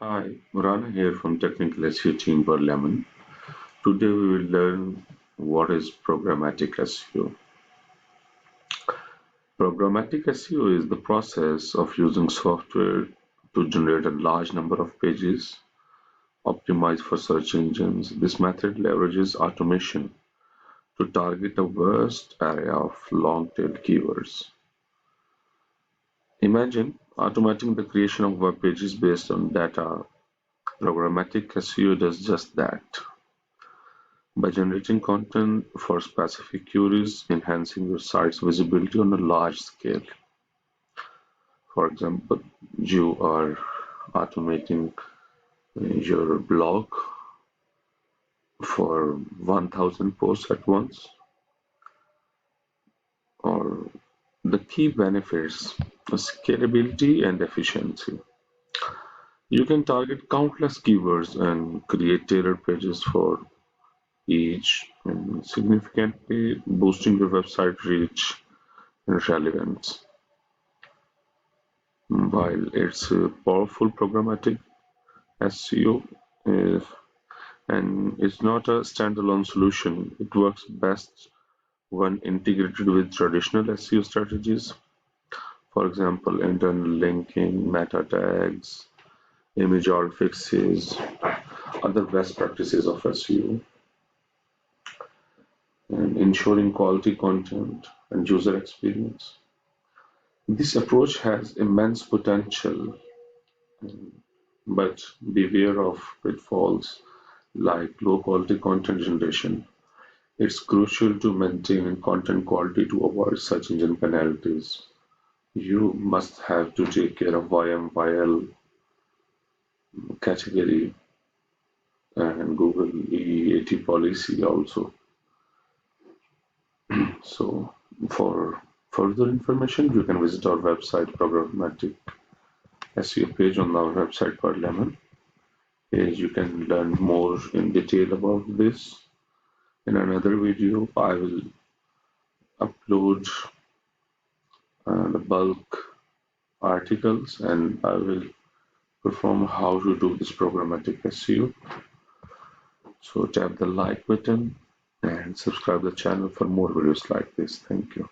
Hi, Murana here from Technical SEO team Lemon. Today we will learn what is programmatic SEO. Programmatic SEO is the process of using software to generate a large number of pages optimized for search engines. This method leverages automation to target a vast array of long-tail keywords. Imagine automating the creation of web pages based on data. Programmatic SEO does just that. By generating content for specific queries, enhancing your site's visibility on a large scale. For example, you are automating your blog for 1000 posts at once, or the key benefits are scalability and efficiency. You can target countless keywords and create tailored pages for each, and significantly boosting your website reach and relevance. While it's a powerful programmatic SEO is, and it's not a standalone solution, it works best when integrated with traditional SEO strategies. For example, internal linking, meta tags, image alt fixes, other best practices of SEO, and ensuring quality content and user experience. This approach has immense potential, but beware of pitfalls like low quality content generation. It's crucial to maintain content quality to avoid search engine penalties. You must have to take care of YMYL category and Google EAT policy also. So, for further information, you can visit our website Programmatic SEO page on our website per lemon. Page you can learn more in detail about this. In another video, I will upload the bulk articles and I will perform how to do this programmatic SEO. So tap the like button and subscribe the channel for more videos like this. Thank you.